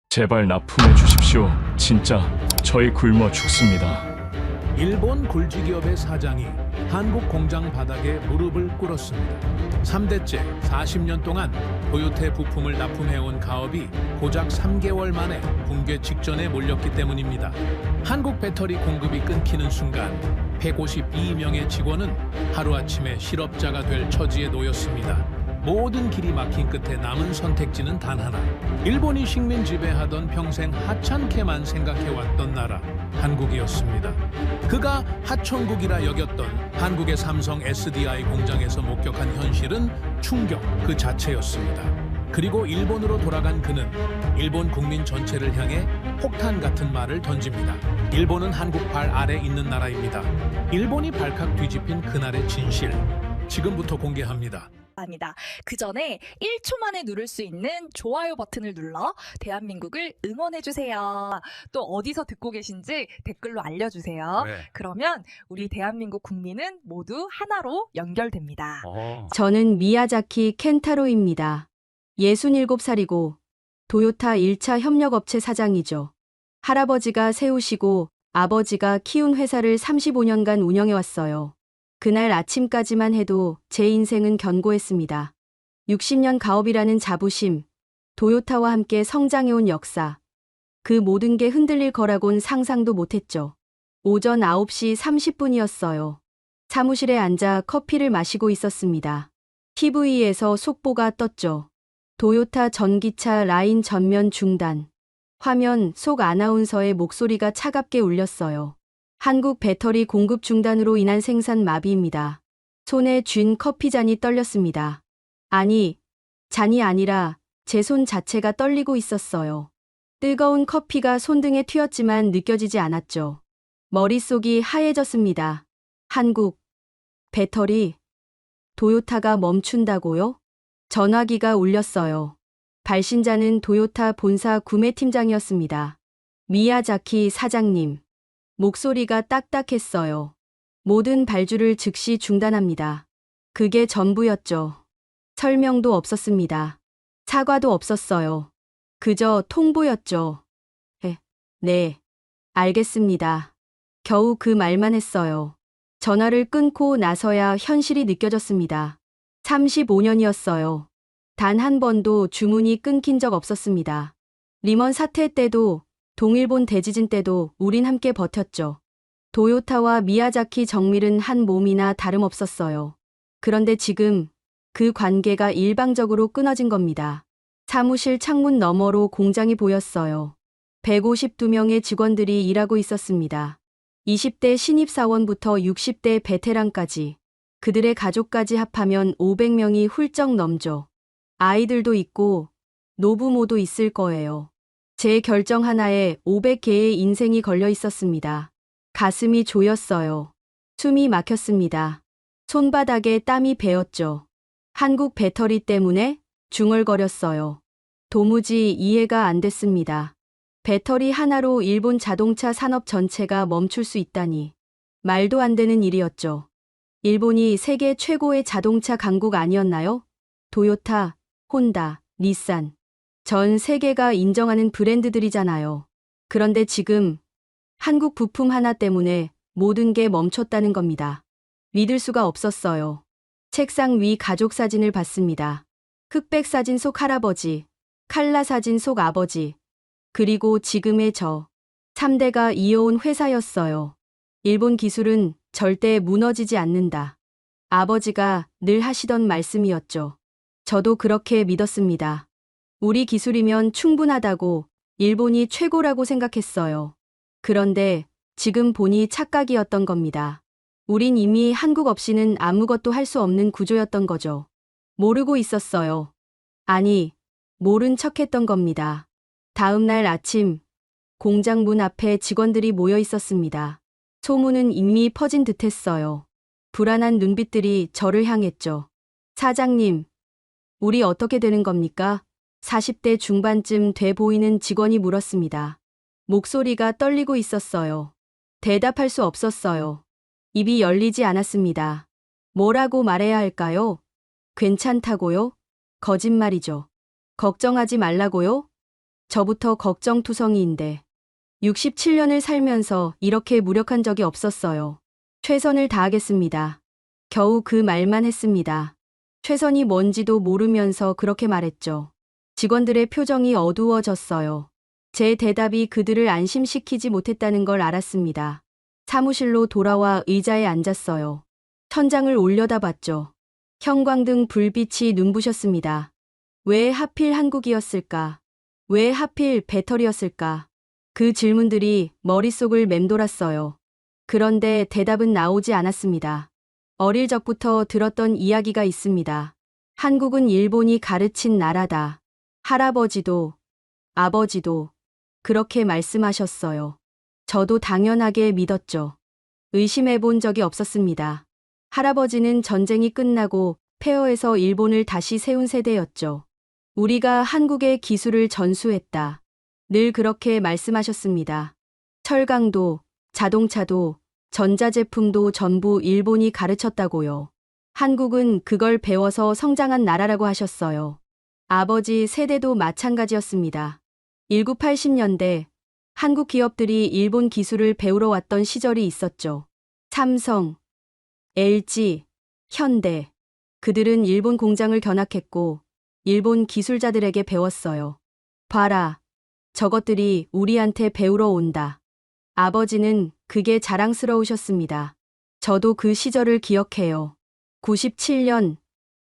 제발 납품해 주십시오. 진짜 저희 굶어 죽습니다. 일본 굴지기업의 사장이 한국 공장 바닥에 무릎을 꿇었습니다. 3대째 40년 동안 도요타 부품을 납품해온 가업이 고작 3개월 만에 붕괴 직전에 몰렸기 때문입니다. 한국 배터리 공급이 끊기는 순간 152명의 직원은 하루아침에 실업자가 될 처지에 놓였습니다. 모든 길이 막힌 끝에 남은 선택지는 단 하나. 일본이 식민 지배하던 평생 하찮게만 생각해왔던 나라, 한국이었습니다. 그가 하천국이라 여겼던 한국의 삼성 SDI 공장에서 목격한 현실은 충격 그 자체였습니다. 그리고 일본으로 돌아간 그는 일본 국민 전체를 향해 폭탄 같은 말을 던집니다. 일본은 한국 발 아래 있는 나라입니다. 일본이 발칵 뒤집힌 그날의 진실, 지금부터 공개합니다. 아니다. 그 전에 1초 만에 누를 수 있는 좋아요 버튼을 눌러 대한민국을 응원해주세요. 또 어디서 듣고 계신지 댓글로 알려주세요. 네. 그러면 우리 대한민국 국민은 모두 하나로 연결됩니다. 저는 미야자키 켄타로입니다. 67살이고 도요타 1차 협력업체 사장이죠. 할아버지가 세우시고 아버지가 키운 회사를 35년간 운영해왔어요. 그날 아침까지만 해도 제 인생은 견고했습니다. 60년 가업이라는 자부심, 도요타와 함께 성장해온 역사, 그 모든 게 흔들릴 거라곤 상상도 못했죠. 오전 9시 30분이었어요. 사무실에 앉아 커피를 마시고 있었습니다. TV에서 속보가 떴죠. 도요타 전기차 라인 전면 중단. 화면 속 아나운서의 목소리가 차갑게 울렸어요. 한국 배터리 공급 중단으로 인한 생산 마비입니다. 손에 쥔 커피잔이 떨렸습니다. 아니, 잔이 아니라 제 손 자체가 떨리고 있었어요. 뜨거운 커피가 손등에 튀었지만 느껴지지 않았죠. 머릿속이 하얘졌습니다. 한국 배터리 도요타가 멈춘다고요? 전화기가 울렸어요. 발신자는 도요타 본사 구매팀장이었습니다. 미야자키 사장님. 목소리가 딱딱했어요. 모든 발주를 즉시 중단합니다. 그게 전부였죠. 설명도 없었습니다. 사과도 없었어요. 그저 통보였죠. 네, 알겠습니다. 겨우 그 말만 했어요. 전화를 끊고 나서야 현실이 느껴졌습니다. 35년이었어요. 단 한 번도 주문이 끊긴 적 없었습니다. 리먼 사태 때도 동일본 대지진 때도 우린 함께 버텼죠. 도요타와 미야자키 정밀은 한 몸이나 다름없었어요. 그런데 지금 그 관계가 일방적으로 끊어진 겁니다. 사무실 창문 너머로 공장이 보였어요. 152명의 직원들이 일하고 있었습니다. 20대 신입사원부터 60대 베테랑까지, 그들의 가족까지 합하면 500명이 훌쩍 넘죠. 아이들도 있고 노부모도 있을 거예요. 제 결정 하나에 500개의 인생이 걸려 있었습니다. 가슴이 조였어요. 숨이 막혔습니다. 손바닥에 땀이 배었죠. 한국 배터리 때문에 중얼거렸어요. 도무지 이해가 안 됐습니다. 배터리 하나로 일본 자동차 산업 전체가 멈출 수 있다니. 말도 안 되는 일이었죠. 일본이 세계 최고의 자동차 강국 아니었나요? 도요타, 혼다, 닛산. 전 세계가 인정하는 브랜드들이잖아요. 그런데 지금 한국 부품 하나 때문에 모든 게 멈췄다는 겁니다. 믿을 수가 없었어요. 책상 위 가족 사진을 봤습니다. 흑백 사진 속 할아버지, 칼라 사진 속 아버지, 그리고 지금의 저. 3대가 이어온 회사였어요. 일본 기술은 절대 무너지지 않는다. 아버지가 늘 하시던 말씀이었죠. 저도 그렇게 믿었습니다. 우리 기술이면 충분하다고, 일본이 최고라고 생각했어요. 그런데 지금 보니 착각이었던 겁니다. 우린 이미 한국 없이는 아무것도 할 수 없는 구조였던 거죠. 모르고 있었어요. 아니, 모른 척했던 겁니다. 다음 날 아침, 공장 문 앞에 직원들이 모여 있었습니다. 소문은 이미 퍼진 듯했어요. 불안한 눈빛들이 저를 향했죠. 사장님, 우리 어떻게 되는 겁니까? 40대 중반쯤 돼 보이는 직원이 물었습니다. 목소리가 떨리고 있었어요. 대답할 수 없었어요. 입이 열리지 않았습니다. 뭐라고 말해야 할까요? 괜찮다고요? 거짓말이죠. 걱정하지 말라고요? 저부터 걱정투성이인데 67년을 살면서 이렇게 무력한 적이 없었어요. 최선을 다하겠습니다. 겨우 그 말만 했습니다. 최선이 뭔지도 모르면서 그렇게 말했죠. 직원들의 표정이 어두워졌어요. 제 대답이 그들을 안심시키지 못했다는 걸 알았습니다. 사무실로 돌아와 의자에 앉았어요. 천장을 올려다봤죠. 형광등 불빛이 눈부셨습니다. 왜 하필 한국이었을까? 왜 하필 배터리였을까? 그 질문들이 머릿속을 맴돌았어요. 그런데 대답은 나오지 않았습니다. 어릴 적부터 들었던 이야기가 있습니다. 한국은 일본이 가르친 나라다. 할아버지도 아버지도 그렇게 말씀하셨어요. 저도 당연하게 믿었죠. 의심해 본 적이 없었습니다. 할아버지는 전쟁이 끝나고 폐허에서 일본을 다시 세운 세대였죠. 우리가 한국의 기술을 전수했다. 늘 그렇게 말씀하셨습니다. 철강도, 자동차도, 전자제품도 전부 일본이 가르쳤다고요. 한국은 그걸 배워서 성장한 나라라고 하셨어요. 아버지 세대도 마찬가지였습니다. 1980년대 한국 기업들이 일본 기술을 배우러 왔던 시절이 있었죠. 삼성, LG, 현대. 그들은 일본 공장을 견학했고 일본 기술자들에게 배웠어요. 봐라. 저것들이 우리한테 배우러 온다. 아버지는 그게 자랑스러우셨습니다. 저도 그 시절을 기억해요. 97년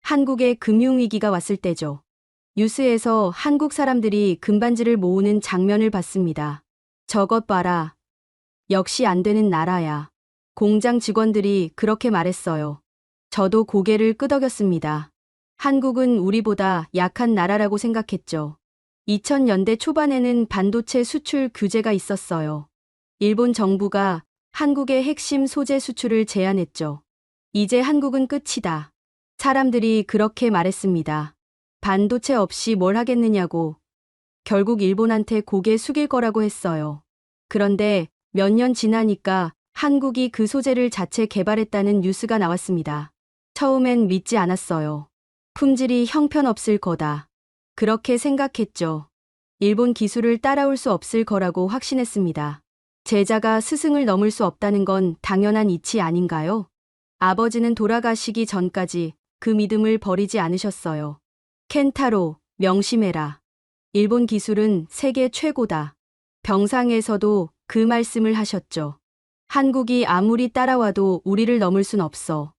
한국에 금융위기가 왔을 때죠. 뉴스에서 한국 사람들이 금반지를 모으는 장면을 봤습니다. 저것 봐라. 역시 안 되는 나라야. 공장 직원들이 그렇게 말했어요. 저도 고개를 끄덕였습니다. 한국은 우리보다 약한 나라라고 생각했죠. 2000년대 초반에는 반도체 수출 규제가 있었어요. 일본 정부가 한국의 핵심 소재 수출을 제한했죠. 이제 한국은 끝이다. 사람들이 그렇게 말했습니다. 반도체 없이 뭘 하겠느냐고. 결국 일본한테 고개 숙일 거라고 했어요. 그런데 몇 년 지나니까 한국이 그 소재를 자체 개발했다는 뉴스가 나왔습니다. 처음엔 믿지 않았어요. 품질이 형편없을 거다. 그렇게 생각했죠. 일본 기술을 따라올 수 없을 거라고 확신했습니다. 제자가 스승을 넘을 수 없다는 건 당연한 이치 아닌가요? 아버지는 돌아가시기 전까지 그 믿음을 버리지 않으셨어요. 켄타로, 명심해라. 일본 기술은 세계 최고다. 병상에서도 그 말씀을 하셨죠. 한국이 아무리 따라와도 우리를 넘을 순 없어.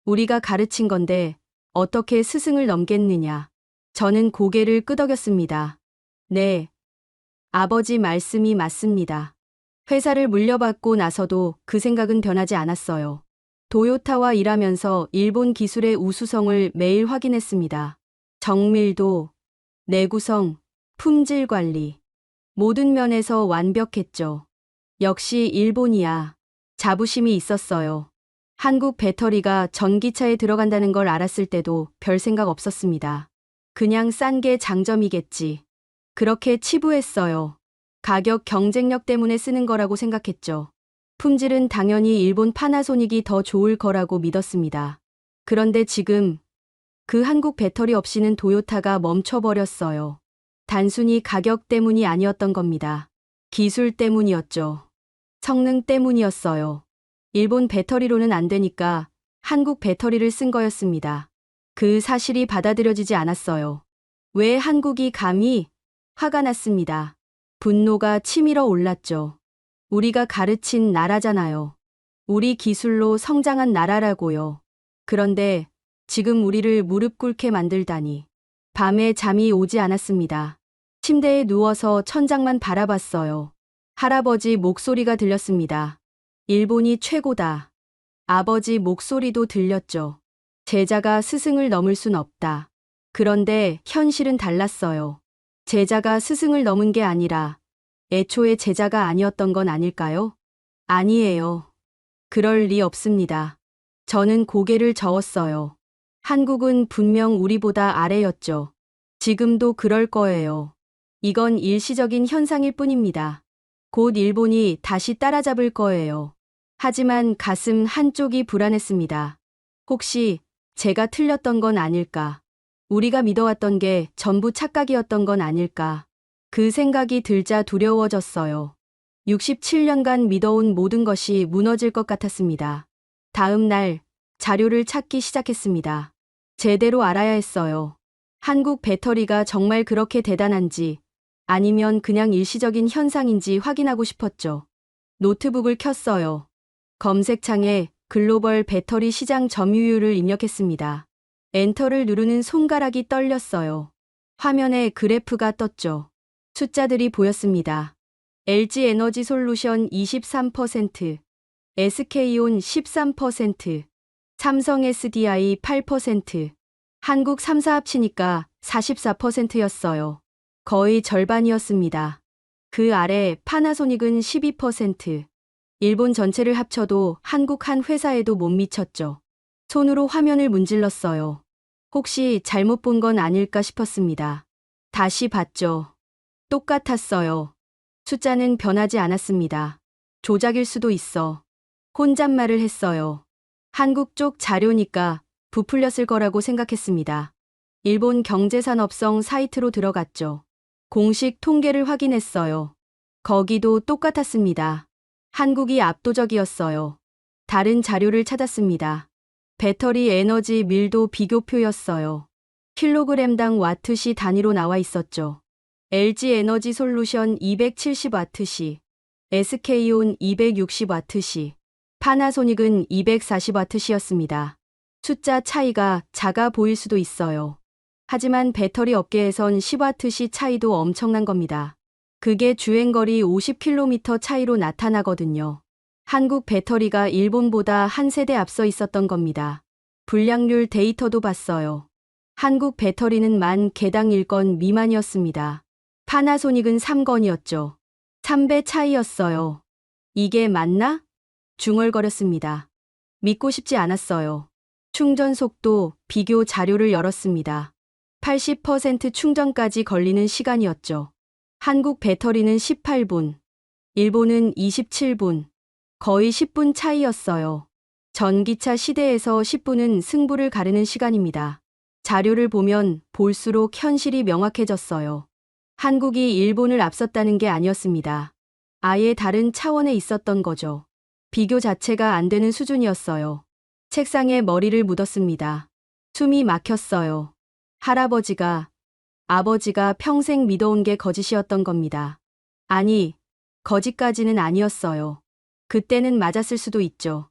우리가 가르친 건데 어떻게 스승을 넘겠느냐. 저는 고개를 끄덕였습니다. 네. 아버지 말씀이 맞습니다. 회사를 물려받고 나서도 그 생각은 변하지 않았어요. 도요타와 일하면서 일본 기술의 우수성을 매일 확인했습니다. 정밀도, 내구성, 품질 관리. 모든 면에서 완벽했죠. 역시 일본이야. 자부심이 있었어요. 한국 배터리가 전기차에 들어간다는 걸 알았을 때도 별 생각 없었습니다. 그냥 싼 게 장점이겠지. 그렇게 치부했어요. 가격 경쟁력 때문에 쓰는 거라고 생각했죠. 품질은 당연히 일본 파나소닉이 더 좋을 거라고 믿었습니다. 그런데 지금 그 한국 배터리 없이는 도요타가 멈춰버렸어요. 단순히 가격 때문이 아니었던 겁니다. 기술 때문이었죠. 성능 때문이었어요. 일본 배터리로는 안 되니까 한국 배터리를 쓴 거였습니다. 그 사실이 받아들여지지 않았어요. 왜 한국이 감히? 화가 났습니다. 분노가 치밀어 올랐죠. 우리가 가르친 나라잖아요. 우리 기술로 성장한 나라라고요. 그런데 지금 우리를 무릎 꿇게 만들다니. 밤에 잠이 오지 않았습니다. 침대에 누워서 천장만 바라봤어요. 할아버지 목소리가 들렸습니다. 일본이 최고다. 아버지 목소리도 들렸죠. 제자가 스승을 넘을 순 없다. 그런데 현실은 달랐어요. 제자가 스승을 넘은 게 아니라 애초에 제자가 아니었던 건 아닐까요? 아니에요. 그럴 리 없습니다. 저는 고개를 저었어요. 한국은 분명 우리보다 아래였죠. 지금도 그럴 거예요. 이건 일시적인 현상일 뿐입니다. 곧 일본이 다시 따라잡을 거예요. 하지만 가슴 한쪽이 불안했습니다. 혹시 제가 틀렸던 건 아닐까? 우리가 믿어왔던 게 전부 착각이었던 건 아닐까? 그 생각이 들자 두려워졌어요. 67년간 믿어온 모든 것이 무너질 것 같았습니다. 다음 날 자료를 찾기 시작했습니다. 제대로 알아야 했어요. 한국 배터리가 정말 그렇게 대단한지 아니면 그냥 일시적인 현상인지 확인하고 싶었죠. 노트북을 켰어요. 검색창에 글로벌 배터리 시장 점유율을 입력했습니다. 엔터를 누르는 손가락이 떨렸어요. 화면에 그래프가 떴죠. 숫자들이 보였습니다. LG 에너지 솔루션 23%, SK온 13%, 삼성 SDI 8%, 한국 3사 합치니까 44%였어요. 거의 절반이었습니다. 그 아래 파나소닉은 12%, 일본 전체를 합쳐도 한국 한 회사에도 못 미쳤죠. 손으로 화면을 문질렀어요. 혹시 잘못 본 건 아닐까 싶었습니다. 다시 봤죠. 똑같았어요. 숫자는 변하지 않았습니다. 조작일 수도 있어. 혼잣말을 했어요. 한국 쪽 자료니까 부풀렸을 거라고 생각했습니다. 일본 경제산업성 사이트로 들어갔죠. 공식 통계를 확인했어요. 거기도 똑같았습니다. 한국이 압도적이었어요. 다른 자료를 찾았습니다. 배터리 에너지 밀도 비교표였어요. 킬로그램당 와트시 단위로 나와 있었죠. LG 에너지 솔루션 270와트시, SK온 260와트시, 파나소닉은 240와트시였습니다. 숫자 차이가 작아 보일 수도 있어요. 하지만 배터리 업계에선 10와트시 차이도 엄청난 겁니다. 그게 주행거리 50km 차이로 나타나거든요. 한국 배터리가 일본보다 한 세대 앞서 있었던 겁니다. 불량률 데이터도 봤어요. 한국 배터리는 만 개당 1건 미만이었습니다. 파나소닉은 3건이었죠. 3배 차이였어요. 이게 맞나? 중얼거렸습니다. 믿고 싶지 않았어요. 충전 속도 비교 자료를 열었습니다. 80% 충전까지 걸리는 시간이었죠. 한국 배터리는 18분, 일본은 27분, 거의 10분 차이였어요. 전기차 시대에서 10분은 승부를 가르는 시간입니다. 자료를 보면 볼수록 현실이 명확해졌어요. 한국이 일본을 앞섰다는 게 아니었습니다. 아예 다른 차원에 있었던 거죠. 비교 자체가 안 되는 수준이었어요. 책상에 머리를 묻었습니다. 숨이 막혔어요. 할아버지가, 아버지가 평생 믿어온 게 거짓이었던 겁니다. 아니, 거짓까지는 아니었어요. 그때는 맞았을 수도 있죠.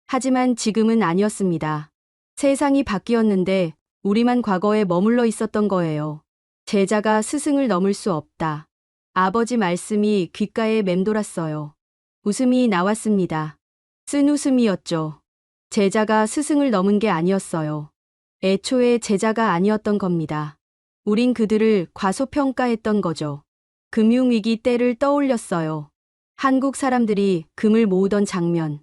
하지만 지금은 아니었습니다. 세상이 바뀌었는데 우리만 과거에 머물러 있었던 거예요. 제자가 스승을 넘을 수 없다. 아버지 말씀이 귓가에 맴돌았어요. 웃음이 나왔습니다. 쓴 웃음이었죠. 제자가 스승을 넘은 게 아니었어요. 애초에 제자가 아니었던 겁니다. 우린 그들을 과소평가했던 거죠. 금융위기 때를 떠올렸어요. 한국 사람들이 금을 모으던 장면.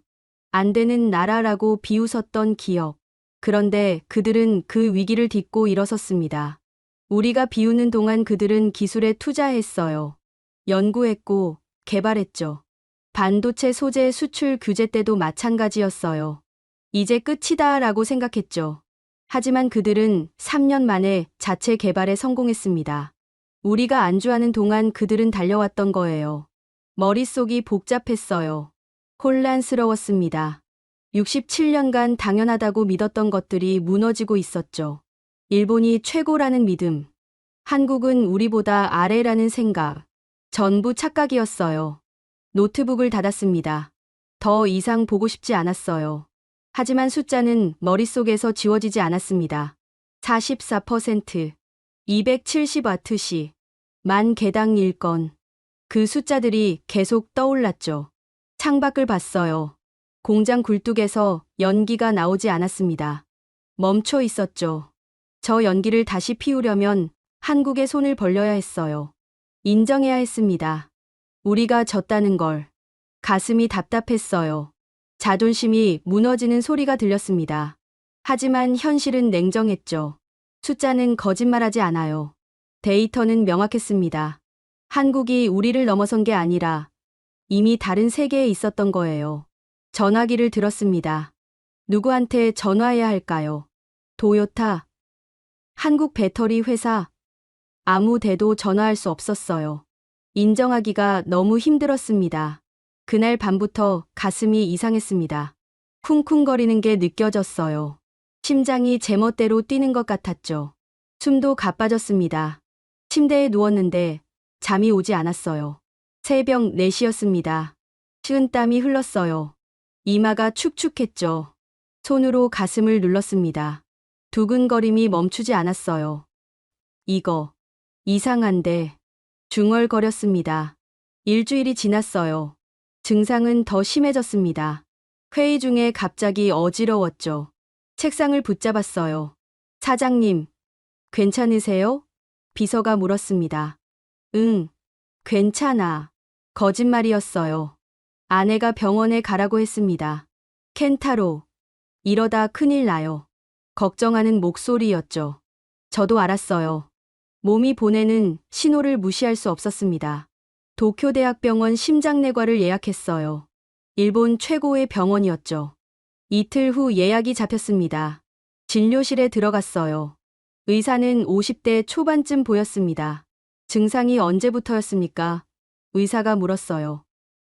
안 되는 나라라고 비웃었던 기억. 그런데 그들은 그 위기를 딛고 일어섰습니다. 우리가 비우는 동안 그들은 기술에 투자했어요. 연구했고 개발했죠. 반도체 소재 수출 규제 때도 마찬가지였어요. 이제 끝이다라고 생각했죠. 하지만 그들은 3년 만에 자체 개발에 성공했습니다. 우리가 안주하는 동안 그들은 달려왔던 거예요. 머릿속이 복잡했어요. 혼란스러웠습니다. 67년간 당연하다고 믿었던 것들이 무너지고 있었죠. 일본이 최고라는 믿음, 한국은 우리보다 아래라는 생각, 전부 착각이었어요. 노트북을 닫았습니다. 더 이상 보고 싶지 않았어요. 하지만 숫자는 머릿속에서 지워지지 않았습니다. 44%, 270와트시, 만 개당 1건. 그 숫자들이 계속 떠올랐죠. 창밖을 봤어요. 공장 굴뚝에서 연기가 나오지 않았습니다. 멈춰 있었죠. 저 연기를 다시 피우려면 한국의 손을 벌려야 했어요. 인정해야 했습니다. 우리가 졌다는 걸. 가슴이 답답했어요. 자존심이 무너지는 소리가 들렸습니다. 하지만 현실은 냉정했죠. 숫자는 거짓말하지 않아요. 데이터는 명확했습니다. 한국이 우리를 넘어선 게 아니라 이미 다른 세계에 있었던 거예요. 전화기를 들었습니다. 누구한테 전화해야 할까요? 도요타, 한국 배터리 회사, 아무 데도 전화할 수 없었어요. 인정하기가 너무 힘들었습니다. 그날 밤부터 가슴이 이상했습니다. 쿵쿵거리는 게 느껴졌어요. 심장이 제멋대로 뛰는 것 같았죠. 숨도 가빠졌습니다. 침대에 누웠는데 잠이 오지 않았어요. 새벽 4시였습니다. 식은땀이 흘렀어요. 이마가 축축했죠. 손으로 가슴을 눌렀습니다. 두근거림이 멈추지 않았어요. 이거 이상한데 중얼거렸습니다. 일주일이 지났어요. 증상은 더 심해졌습니다. 회의 중에 갑자기 어지러웠죠. 책상을 붙잡았어요. 사장님, 괜찮으세요? 비서가 물었습니다. 응, 괜찮아. 거짓말이었어요. 아내가 병원에 가라고 했습니다. 켄타로, 이러다 큰일 나요. 걱정하는 목소리였죠. 저도 알았어요. 몸이 보내는 신호를 무시할 수 없었습니다. 도쿄대학병원 심장내과를 예약했어요. 일본 최고의 병원이었죠. 이틀 후 예약이 잡혔습니다. 진료실에 들어갔어요. 의사는 50대 초반쯤 보였습니다. 증상이 언제부터였습니까? 의사가 물었어요.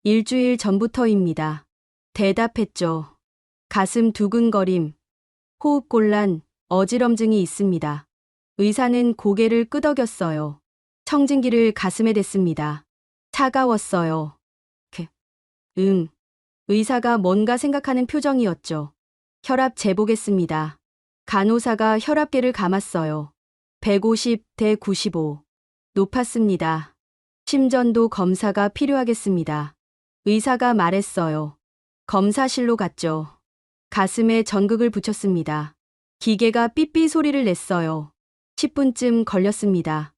일주일 전부터입니다. 대답했죠. 가슴 두근거림, 호흡곤란, 어지럼증이 있습니다. 의사는 고개를 끄덕였어요. 청진기를 가슴에 댔습니다. 차가웠어요. 의사가 뭔가 생각하는 표정이었죠. 혈압 재보겠습니다. 간호사가 혈압계를 감았어요. 150대 95. 높았습니다. 심전도 검사가 필요하겠습니다. 의사가 말했어요. 검사실로 갔죠. 가슴에 전극을 붙였습니다. 기계가 삐삐 소리를 냈어요. 10분쯤 걸렸습니다.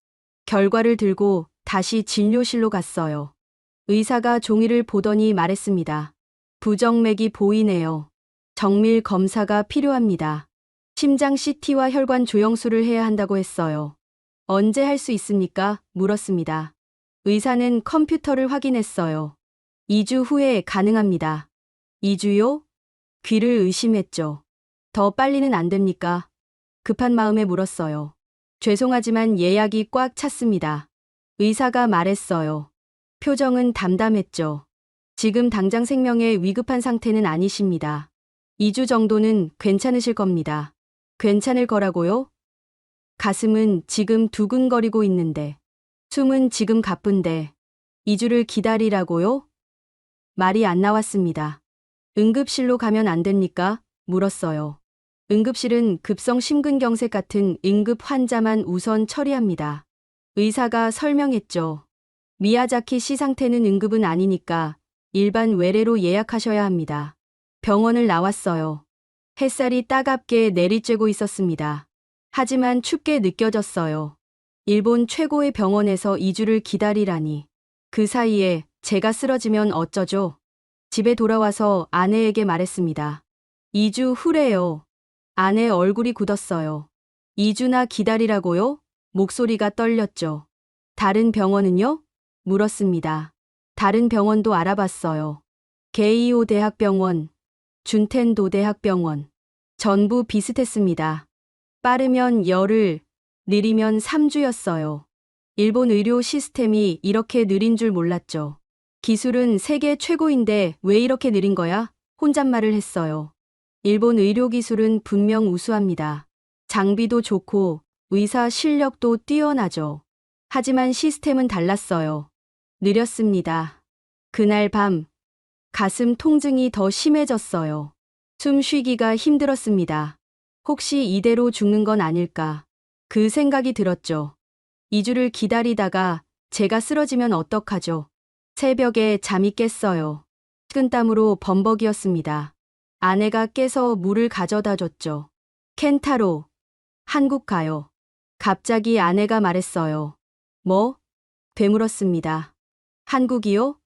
결과를 들고 다시 진료실로 갔어요. 의사가 종이를 보더니 말했습니다. 부정맥이 보이네요. 정밀 검사가 필요합니다. 심장 CT와 혈관 조영술을 해야 한다고 했어요. 언제 할 수 있습니까? 물었습니다. 의사는 컴퓨터를 확인했어요. 2주 후에 가능합니다. 2주요? 귀를 의심했죠. 더 빨리는 안 됩니까? 급한 마음에 물었어요. 죄송하지만 예약이 꽉 찼습니다. 의사가 말했어요. 표정은 담담했죠. 지금 당장 생명에 위급한 상태는 아니십니다. 2주 정도는 괜찮으실 겁니다. 괜찮을 거라고요? 가슴은 지금 두근거리고 있는데, 숨은 지금 가쁜데, 2주를 기다리라고요? 말이 안 나왔습니다. 응급실로 가면 안 됩니까? 물었어요. 응급실은 급성 심근경색 같은 응급 환자만 우선 처리합니다. 의사가 설명했죠. 미야자키 씨 상태는 응급은 아니니까 일반 외래로 예약하셔야 합니다. 병원을 나왔어요. 햇살이 따갑게 내리쬐고 있었습니다. 하지만 춥게 느껴졌어요. 일본 최고의 병원에서 2주를 기다리라니. 그 사이에 제가 쓰러지면 어쩌죠? 집에 돌아와서 아내에게 말했습니다. 2주 후래요. 아내 얼굴이 굳었어요. 2주나 기다리라고요? 목소리가 떨렸죠. 다른 병원은요? 물었습니다. 다른 병원도 알아봤어요. 게이오 대학병원, 준텐도 대학병원. 전부 비슷했습니다. 빠르면 열흘, 느리면 3주였어요. 일본 의료 시스템이 이렇게 느린 줄 몰랐죠. 기술은 세계 최고인데 왜 이렇게 느린 거야? 혼잣말을 했어요. 일본 의료 기술은 분명 우수합니다. 장비도 좋고 의사 실력도 뛰어나죠. 하지만 시스템은 달랐어요. 느렸습니다. 그날 밤 가슴 통증이 더 심해졌어요. 숨 쉬기가 힘들었습니다. 혹시 이대로 죽는 건 아닐까? 그 생각이 들었죠. 2주를 기다리다가 제가 쓰러지면 어떡하죠? 새벽에 잠이 깼어요. 식은땀으로 범벅이었습니다. 아내가 깨서 물을 가져다 줬죠. 켄타로, 한국 가요. 갑자기 아내가 말했어요. 뭐? 되물었습니다. 한국이요?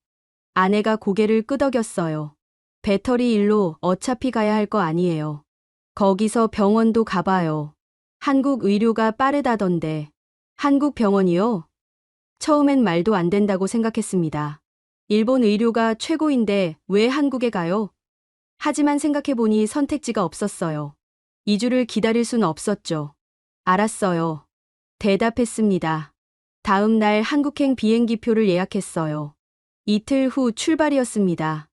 아내가 고개를 끄덕였어요. 배터리 일로 어차피 가야 할 거 아니에요. 거기서 병원도 가봐요. 한국 의료가 빠르다던데. 한국 병원이요? 처음엔 말도 안 된다고 생각했습니다. 일본 의료가 최고인데 왜 한국에 가요? 하지만 생각해보니 선택지가 없었어요. 2주를 기다릴 순 없었죠. 알았어요. 대답했습니다. 다음 날 한국행 비행기표를 예약했어요. 이틀 후 출발이었습니다.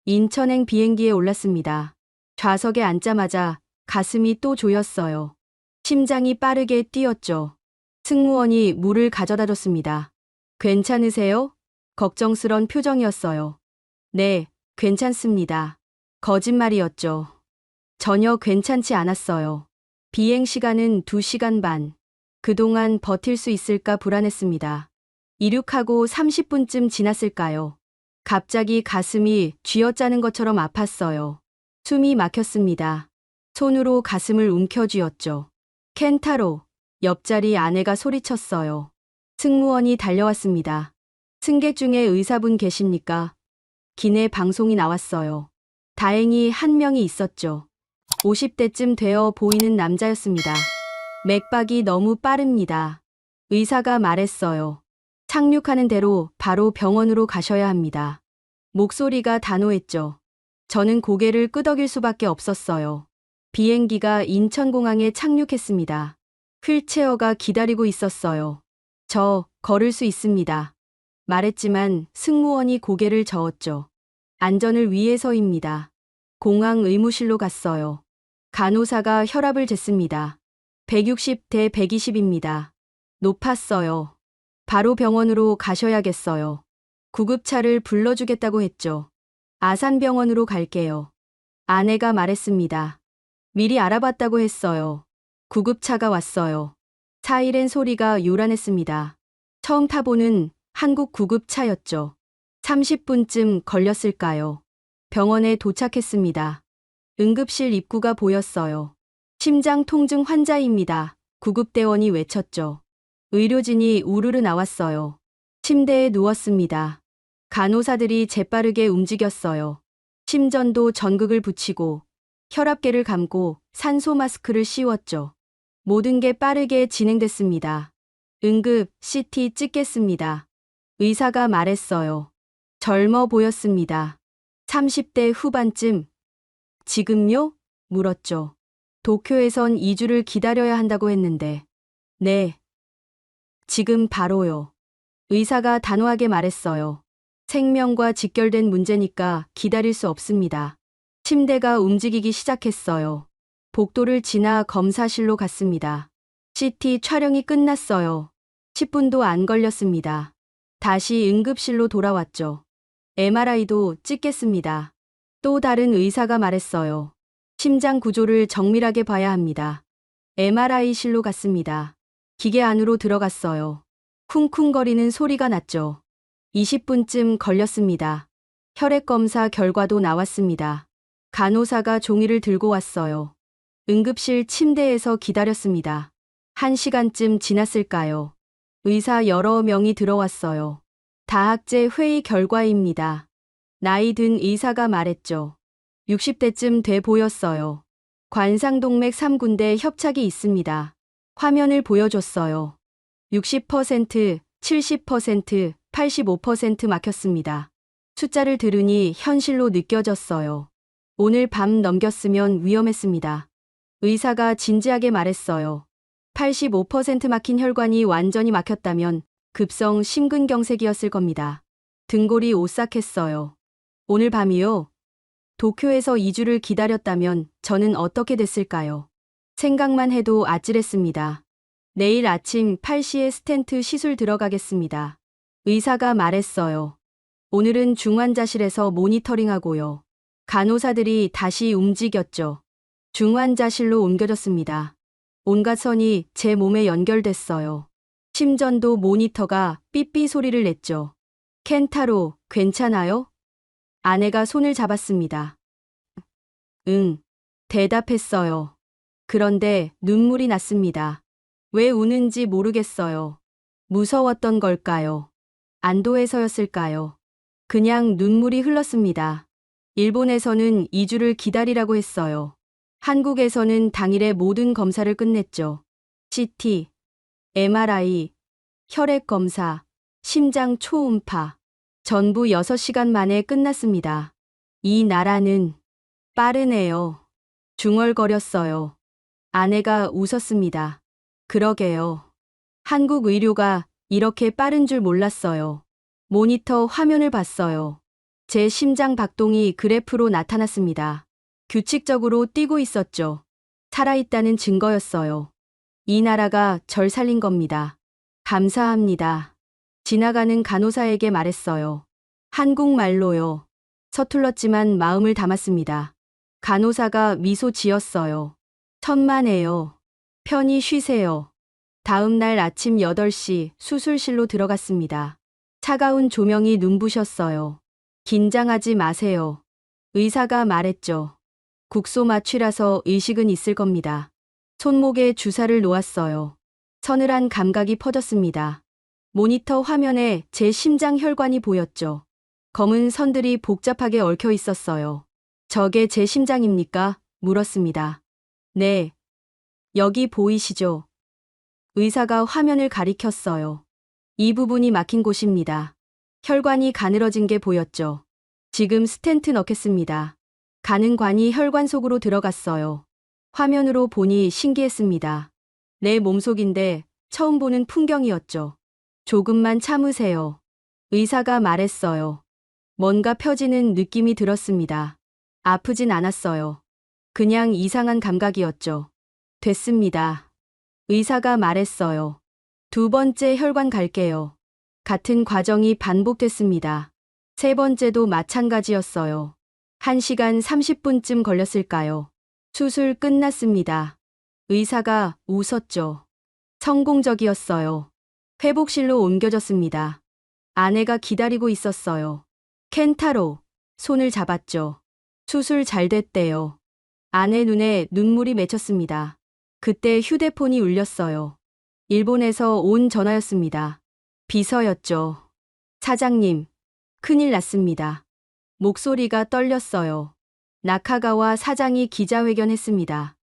인천행 비행기에 올랐습니다. 좌석에 앉자마자 가슴이 또 조였어요. 심장이 빠르게 뛰었죠. 승무원이 물을 가져다 줬습니다. 괜찮으세요? 걱정스런 표정이었어요. 네, 괜찮습니다. 거짓말이었죠. 전혀 괜찮지 않았어요. 비행 시간은 2시간 반. 그동안 버틸 수 있을까 불안했습니다. 이륙하고 30분쯤 지났을까요? 갑자기 가슴이 쥐어짜는 것처럼 아팠어요. 숨이 막혔습니다. 손으로 가슴을 움켜쥐었죠. 켄타로, 옆자리 아내가 소리쳤어요. 승무원이 달려왔습니다. 승객 중에 의사분 계십니까? 기내 방송이 나왔어요. 다행히 한 명이 있었죠. 50대쯤 되어 보이는 남자였습니다. 맥박이 너무 빠릅니다. 의사가 말했어요. 착륙하는 대로 바로 병원으로 가셔야 합니다. 목소리가 단호했죠. 저는 고개를 끄덕일 수밖에 없었어요. 비행기가 인천공항에 착륙했습니다. 휠체어가 기다리고 있었어요. 저 걸을 수 있습니다. 말했지만 승무원이 고개를 저었죠. 안전을 위해서입니다. 공항 의무실로 갔어요. 간호사가 혈압을 쟀습니다. 160대 120입니다. 높았어요. 바로 병원으로 가셔야겠어요. 구급차를 불러주겠다고 했죠. 아산병원으로 갈게요. 아내가 말했습니다. 미리 알아봤다고 했어요. 구급차가 왔어요. 사이렌 소리가 요란했습니다. 처음 타보는 한국 구급차였죠. 30분쯤 걸렸을까요? 병원에 도착했습니다. 응급실 입구가 보였어요. 심장 통증 환자입니다. 구급대원이 외쳤죠. 의료진이 우르르 나왔어요. 침대에 누웠습니다. 간호사들이 재빠르게 움직였어요. 심전도 전극을 붙이고 혈압계를 감고 산소 마스크를 씌웠죠. 모든 게 빠르게 진행됐습니다. 응급 CT 찍겠습니다. 의사가 말했어요. 젊어 보였습니다. 30대 후반쯤. 지금요? 물었죠. 도쿄에선 2주를 기다려야 한다고 했는데. 네. 지금 바로요. 의사가 단호하게 말했어요. 생명과 직결된 문제니까 기다릴 수 없습니다. 침대가 움직이기 시작했어요. 복도를 지나 검사실로 갔습니다. CT 촬영이 끝났어요. 10분도 안 걸렸습니다. 다시 응급실로 돌아왔죠. MRI도 찍겠습니다. 또 다른 의사가 말했어요. 심장 구조를 정밀하게 봐야 합니다. MRI실로 갔습니다. 기계 안으로 들어갔어요. 쿵쿵거리는 소리가 났죠. 20분쯤 걸렸습니다. 혈액 검사 결과도 나왔습니다. 간호사가 종이를 들고 왔어요. 응급실 침대에서 기다렸습니다. 1시간쯤 지났을까요? 의사 여러 명이 들어왔어요. 다학제 회의 결과입니다. 나이 든 의사가 말했죠. 60대쯤 돼 보였어요. 관상동맥 3군데 협착이 있습니다. 화면을 보여줬어요. 60%, 70%, 85% 막혔습니다. 숫자를 들으니 현실로 느껴졌어요. 오늘 밤 넘겼으면 위험했습니다. 의사가 진지하게 말했어요. 85% 막힌 혈관이 완전히 막혔다면 급성 심근경색이었을 겁니다. 등골이 오싹했어요. 오늘 밤이요? 도쿄에서 2주를 기다렸다면 저는 어떻게 됐을까요? 생각만 해도 아찔했습니다. 내일 아침 8시에 스텐트 시술 들어가겠습니다. 의사가 말했어요. 오늘은 중환자실에서 모니터링하고요. 간호사들이 다시 움직였죠. 중환자실로 옮겨졌습니다. 온갖 선이 제 몸에 연결됐어요. 심전도 모니터가 삐삐 소리를 냈죠. 켄타로, 괜찮아요? 아내가 손을 잡았습니다. 응, 대답했어요. 그런데 눈물이 났습니다. 왜 우는지 모르겠어요. 무서웠던 걸까요? 안도해서였을까요? 그냥 눈물이 흘렀습니다. 일본에서는 2주를 기다리라고 했어요. 한국에서는 당일에 모든 검사를 끝냈죠. CT, MRI, 혈액 검사, 심장 초음파. 전부 6시간 만에 끝났습니다. 이 나라는 빠르네요. 중얼거렸어요. 아내가 웃었습니다. 그러게요. 한국 의료가 이렇게 빠른 줄 몰랐어요. 모니터 화면을 봤어요. 제 심장 박동이 그래프로 나타났습니다. 규칙적으로 뛰고 있었죠. 살아있다는 증거였어요. 이 나라가 절 살린 겁니다. 감사합니다. 지나가는 간호사에게 말했어요. 한국말로요. 서툴렀지만 마음을 담았습니다. 간호사가 미소 지었어요. 천만에요. 편히 쉬세요. 다음 날 아침 8시 수술실로 들어갔습니다. 차가운 조명이 눈부셨어요. 긴장하지 마세요. 의사가 말했죠. 국소 마취라서 의식은 있을 겁니다. 손목에 주사를 놓았어요. 서늘한 감각이 퍼졌습니다. 모니터 화면에 제 심장 혈관이 보였죠. 검은 선들이 복잡하게 얽혀 있었어요. 저게 제 심장입니까? 물었습니다. 네. 여기 보이시죠? 의사가 화면을 가리켰어요. 이 부분이 막힌 곳입니다. 혈관이 가늘어진 게 보였죠. 지금 스텐트 넣겠습니다. 가는 관이 혈관 속으로 들어갔어요. 화면으로 보니 신기했습니다. 내 몸속인데 처음 보는 풍경이었죠. 조금만 참으세요. 의사가 말했어요. 뭔가 펴지는 느낌이 들었습니다. 아프진 않았어요. 그냥 이상한 감각이었죠. 됐습니다. 의사가 말했어요. 두 번째 혈관 갈게요. 같은 과정이 반복됐습니다. 세 번째도 마찬가지였어요. 1시간 30분쯤 걸렸을까요? 수술 끝났습니다. 의사가 웃었죠. 성공적이었어요. 회복실로 옮겨졌습니다. 아내가 기다리고 있었어요. 켄타로, 손을 잡았죠. 수술 잘 됐대요. 아내 눈에 눈물이 맺혔습니다. 그때 휴대폰이 울렸어요. 일본에서 온 전화였습니다. 비서였죠. 사장님, 큰일 났습니다. 목소리가 떨렸어요. 나카가와 사장이 기자회견했습니다.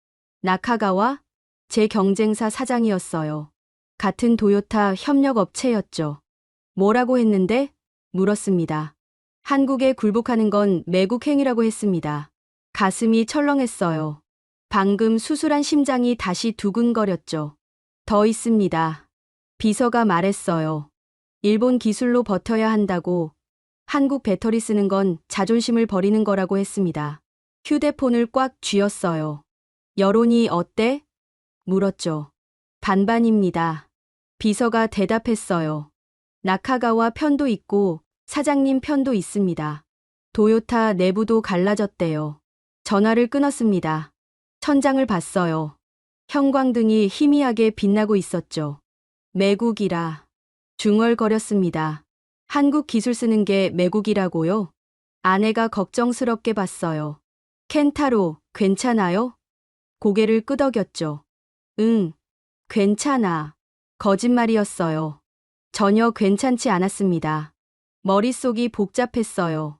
나카가와 제 경쟁사 사장이었어요. 같은 도요타 협력업체였죠. 뭐라고 했는데? 물었습니다. 한국에 굴복하는 건 매국 행위라고 했습니다. 가슴이 철렁했어요. 방금 수술한 심장이 다시 두근거렸죠. 더 있습니다. 비서가 말했어요. 일본 기술로 버텨야 한다고, 한국 배터리 쓰는 건 자존심을 버리는 거라고 했습니다. 휴대폰을 꽉 쥐었어요. 여론이 어때? 물었죠. 반반입니다. 비서가 대답했어요. 나카가와 편도 있고 사장님 편도 있습니다. 도요타 내부도 갈라졌대요. 전화를 끊었습니다. 천장을 봤어요. 형광등이 희미하게 빛나고 있었죠. 매국이라. 중얼거렸습니다. 한국 기술 쓰는 게 매국이라고요? 아내가 걱정스럽게 봤어요. 켄타로, 괜찮아요? 고개를 끄덕였죠. 응, 괜찮아. 거짓말이었어요. 전혀 괜찮지 않았습니다. 머릿속이 복잡했어요.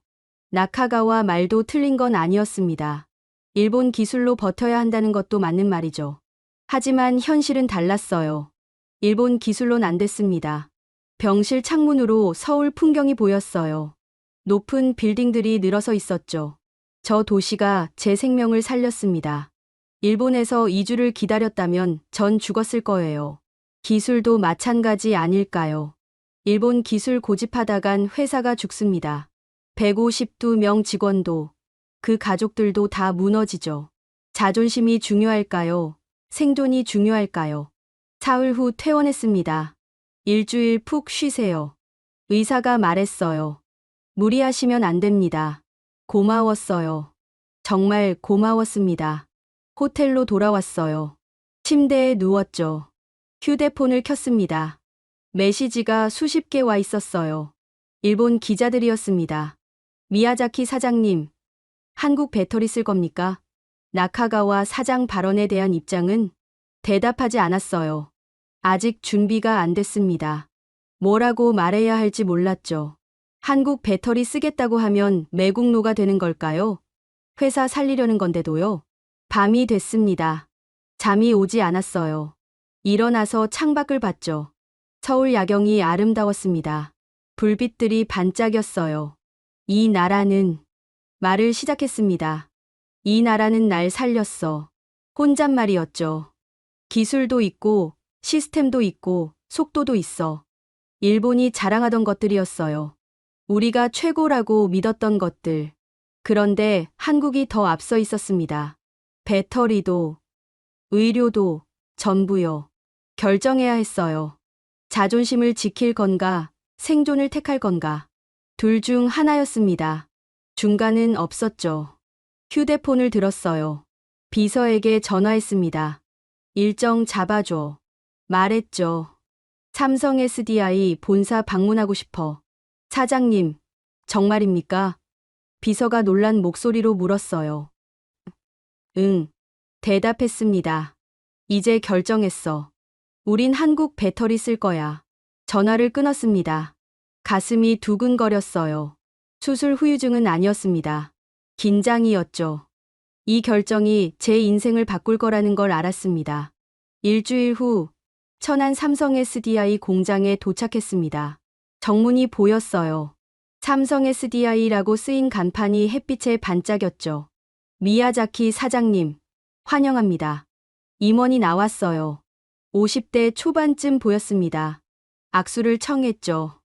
나카가와 말도 틀린 건 아니었습니다. 일본 기술로 버텨야 한다는 것도 맞는 말이죠. 하지만 현실은 달랐어요. 일본 기술론 안 됐습니다. 병실 창문으로 서울 풍경이 보였어요. 높은 빌딩들이 늘어서 있었죠. 저 도시가 제 생명을 살렸습니다. 일본에서 2주를 기다렸다면 전 죽었을 거예요. 기술도 마찬가지 아닐까요? 일본 기술 고집하다간 회사가 죽습니다. 152명 직원도, 그 가족들도 다 무너지죠. 자존심이 중요할까요? 생존이 중요할까요? 사흘 후 퇴원했습니다. 일주일 푹 쉬세요. 의사가 말했어요. 무리하시면 안 됩니다. 고마웠어요. 정말 고마웠습니다. 호텔로 돌아왔어요. 침대에 누웠죠. 휴대폰을 켰습니다. 메시지가 수십 개 와 있었어요. 일본 기자들이었습니다. 미야자키 사장님, 한국 배터리 쓸 겁니까? 나카가와 사장 발언에 대한 입장은? 대답하지 않았어요. 아직 준비가 안 됐습니다. 뭐라고 말해야 할지 몰랐죠. 한국 배터리 쓰겠다고 하면 매국노가 되는 걸까요? 회사 살리려는 건데도요. 밤이 됐습니다. 잠이 오지 않았어요. 일어나서 창밖을 봤죠. 서울 야경이 아름다웠습니다. 불빛들이 반짝였어요. 이 나라는, 말을 시작했습니다. 이 나라는 날 살렸어. 혼잣말이었죠. 기술도 있고, 시스템도 있고, 속도도 있어. 일본이 자랑하던 것들이었어요. 우리가 최고라고 믿었던 것들. 그런데 한국이 더 앞서 있었습니다. 배터리도, 의료도, 전부요. 결정해야 했어요. 자존심을 지킬 건가, 생존을 택할 건가. 둘 중 하나였습니다. 중간은 없었죠. 휴대폰을 들었어요. 비서에게 전화했습니다. 일정 잡아줘. 말했죠. 삼성 SDI 본사 방문하고 싶어. 사장님, 정말입니까? 비서가 놀란 목소리로 물었어요. 응. 대답했습니다. 이제 결정했어. 우린 한국 배터리 쓸 거야. 전화를 끊었습니다. 가슴이 두근거렸어요. 수술 후유증은 아니었습니다. 긴장이었죠. 이 결정이 제 인생을 바꿀 거라는 걸 알았습니다. 일주일 후 천안 삼성 SDI 공장에 도착했습니다. 정문이 보였어요. 삼성 SDI라고 쓰인 간판이 햇빛에 반짝였죠. 미야자키 사장님, 환영합니다. 임원이 나왔어요. 50대 초반쯤 보였습니다. 악수를 청했죠.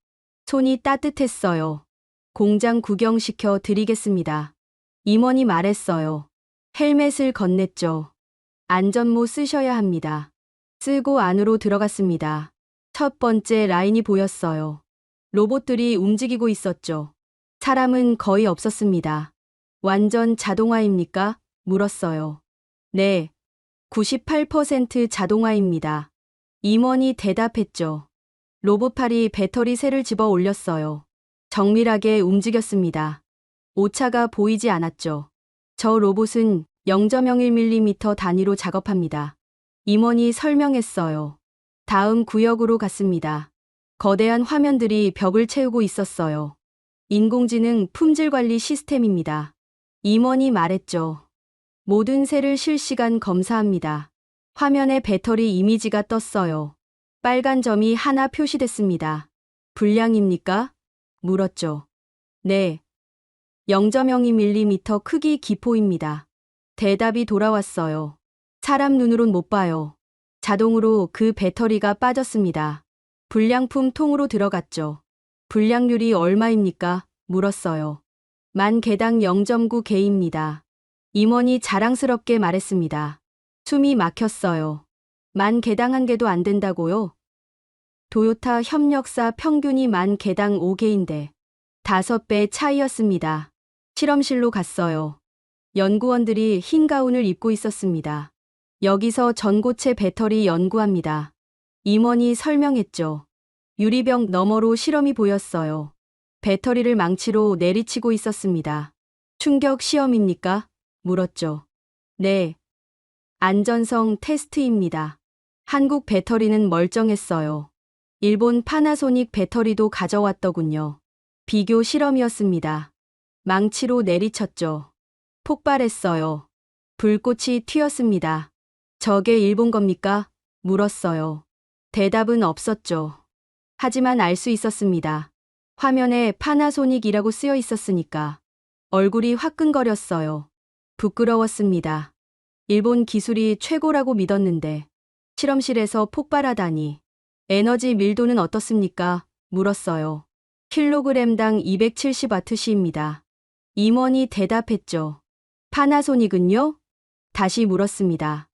손이 따뜻했어요. 공장 구경시켜 드리겠습니다. 임원이 말했어요. 헬멧을 건넸죠. 안전모 쓰셔야 합니다. 쓰고 안으로 들어갔습니다. 첫 번째 라인이 보였어요. 로봇들이 움직이고 있었죠. 사람은 거의 없었습니다. 완전 자동화입니까? 물었어요. 네. 98% 자동화입니다. 임원이 대답했죠. 로봇팔이 배터리 셀을 집어 올렸어요. 정밀하게 움직였습니다. 오차가 보이지 않았죠. 저 로봇은 0.01mm 단위로 작업합니다. 임원이 설명했어요. 다음 구역으로 갔습니다. 거대한 화면들이 벽을 채우고 있었어요. 인공지능 품질 관리 시스템입니다. 임원이 말했죠. 모든 셀을 실시간 검사합니다. 화면에 배터리 이미지가 떴어요. 빨간 점이 하나 표시됐습니다. 불량입니까? 물었죠. 네. 0.02mm 크기 기포입니다. 대답이 돌아왔어요. 사람 눈으론 못 봐요. 자동으로 그 배터리가 빠졌습니다. 불량품 통으로 들어갔죠. 불량률이 얼마입니까? 물었어요. 만 개당 0.9개입니다. 임원이 자랑스럽게 말했습니다. 숨이 막혔어요. 만 개당 1개도 안 된다고요? 도요타 협력사 평균이 만 개당 5개인데 5배 차이였습니다. 실험실로 갔어요. 연구원들이 흰 가운을 입고 있었습니다. 여기서 전고체 배터리 연구합니다. 임원이 설명했죠. 유리병 너머로 실험이 보였어요. 배터리를 망치로 내리치고 있었습니다. 충격 시험입니까? 물었죠. 네. 안전성 테스트입니다. 한국 배터리는 멀쩡했어요. 일본 파나소닉 배터리도 가져왔더군요. 비교 실험이었습니다. 망치로 내리쳤죠. 폭발했어요. 불꽃이 튀었습니다. 저게 일본 겁니까? 물었어요. 대답은 없었죠. 하지만 알 수 있었습니다. 화면에 파나소닉이라고 쓰여 있었으니까. 얼굴이 화끈거렸어요. 부끄러웠습니다. 일본 기술이 최고라고 믿었는데 실험실에서 폭발하다니. 에너지 밀도는 어떻습니까? 물었어요. 킬로그램당 270와트시입니다. 임원이 대답했죠. 파나소닉은요? 다시 물었습니다.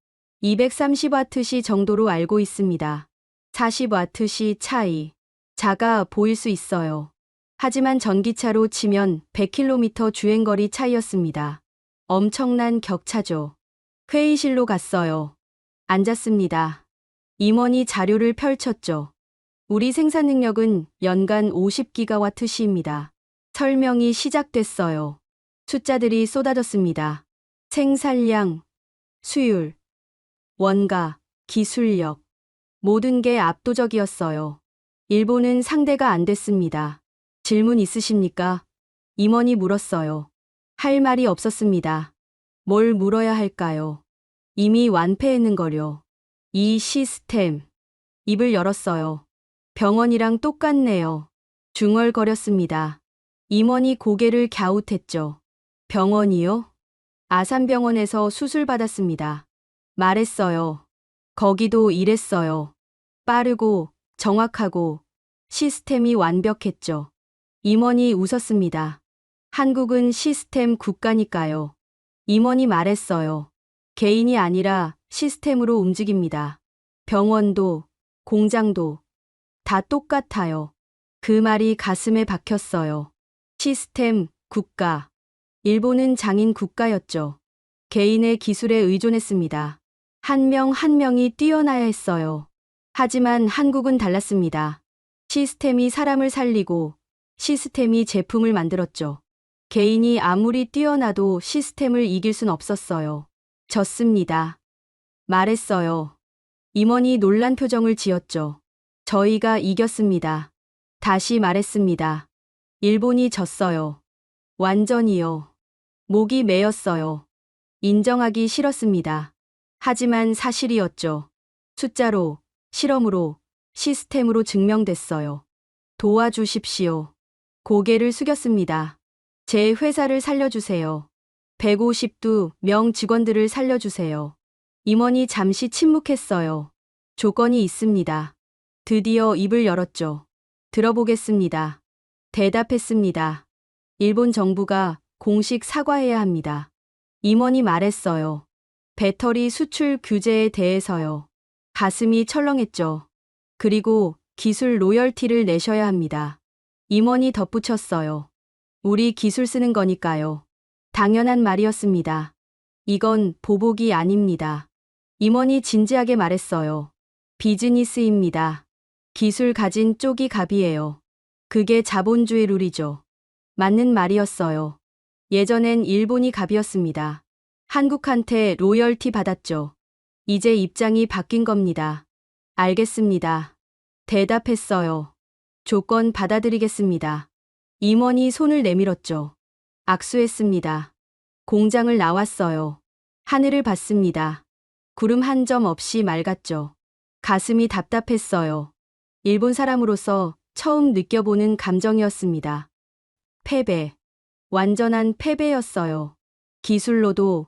230와트시 정도로 알고 있습니다. 40와트시 차이. 작아 보일 수 있어요. 하지만 전기차로 치면 100km 주행거리 차이였습니다. 엄청난 격차죠. 회의실로 갔어요. 앉았습니다. 임원이 자료를 펼쳤죠. 우리 생산 능력은 연간 50기가와트시입니다. 설명이 시작됐어요. 숫자들이 쏟아졌습니다. 생산량, 수율, 원가, 기술력. 모든 게 압도적이었어요. 일본은 상대가 안 됐습니다. 질문 있으십니까? 임원이 물었어요. 할 말이 없었습니다. 뭘 물어야 할까요? 이미 완패했는걸요. 이 시스템. 입을 열었어요. 병원이랑 똑같네요. 중얼거렸습니다. 임원이 고개를 갸웃했죠. 병원이요? 아산병원에서 수술받았습니다. 말했어요. 거기도 이랬어요. 빠르고 정확하고 시스템이 완벽했죠. 임원이 웃었습니다. 한국은 시스템 국가니까요. 임원이 말했어요. 개인이 아니라 시스템으로 움직입니다. 병원도, 공장도 다 똑같아요. 그 말이 가슴에 박혔어요. 시스템, 국가. 일본은 장인 국가였죠. 개인의 기술에 의존했습니다. 한 명 한 명이 뛰어나야 했어요. 하지만 한국은 달랐습니다. 시스템이 사람을 살리고 시스템이 제품을 만들었죠. 개인이 아무리 뛰어나도 시스템을 이길 순 없었어요. 졌습니다. 말했어요. 임원이 놀란 표정을 지었죠. 저희가 이겼습니다. 다시 말했습니다. 일본이 졌어요. 완전히요. 목이 메였어요. 인정하기 싫었습니다. 하지만 사실이었죠. 숫자로, 실험으로, 시스템으로 증명됐어요. 도와주십시오. 고개를 숙였습니다. 제 회사를 살려주세요. 150두 명 직원들을 살려주세요. 임원이 잠시 침묵했어요. 조건이 있습니다. 드디어 입을 열었죠. 들어보겠습니다. 대답했습니다. 일본 정부가 공식 사과해야 합니다. 임원이 말했어요. 배터리 수출 규제에 대해서요. 가슴이 철렁했죠. 그리고 기술 로열티를 내셔야 합니다. 임원이 덧붙였어요. 우리 기술 쓰는 거니까요. 당연한 말이었습니다. 이건 보복이 아닙니다. 임원이 진지하게 말했어요. 비즈니스입니다. 기술 가진 쪽이 갑이에요. 그게 자본주의 룰이죠. 맞는 말이었어요. 예전엔 일본이 갑이었습니다. 한국한테 로열티 받았죠. 이제 입장이 바뀐 겁니다. 알겠습니다. 대답했어요. 조건 받아들이겠습니다. 임원이 손을 내밀었죠. 악수했습니다. 공장을 나왔어요. 하늘을 봤습니다. 구름 한 점 없이 맑았죠. 가슴이 답답했어요. 일본 사람으로서 처음 느껴보는 감정이었습니다. 패배. 완전한 패배였어요. 기술로도,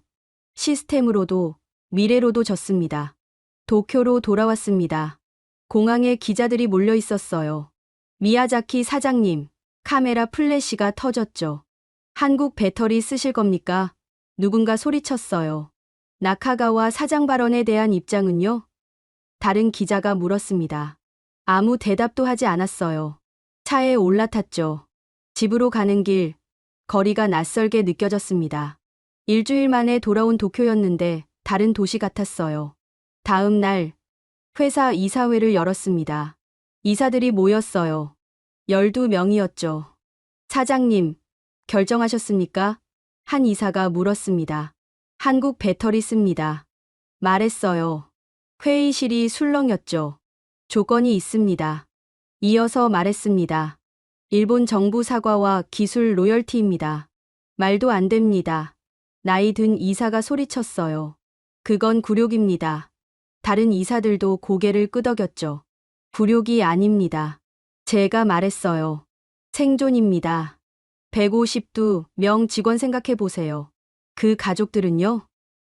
시스템으로도, 미래로도 졌습니다. 도쿄로 돌아왔습니다. 공항에 기자들이 몰려 있었어요. 미야자키 사장님, 카메라 플래시가 터졌죠. 한국 배터리 쓰실 겁니까? 누군가 소리쳤어요. 나카가와 사장 발언에 대한 입장은요? 다른 기자가 물었습니다. 아무 대답도 하지 않았어요. 차에 올라탔죠. 집으로 가는 길, 거리가 낯설게 느껴졌습니다. 일주일 만에 돌아온 도쿄였는데 다른 도시 같았어요. 다음 날, 회사 이사회를 열었습니다. 이사들이 모였어요. 12명이었죠. 사장님, 결정하셨습니까? 한 이사가 물었습니다. 한국 배터리 씁니다. 말했어요. 회의실이 술렁였죠. 조건이 있습니다. 이어서 말했습니다. 일본 정부 사과와 기술 로열티입니다. 말도 안 됩니다. 나이 든 이사가 소리쳤어요. 그건 굴욕입니다. 다른 이사들도 고개를 끄덕였죠. 굴욕이 아닙니다. 제가 말했어요. 생존입니다. 150두 명 직원 생각해 보세요. 그 가족들은요?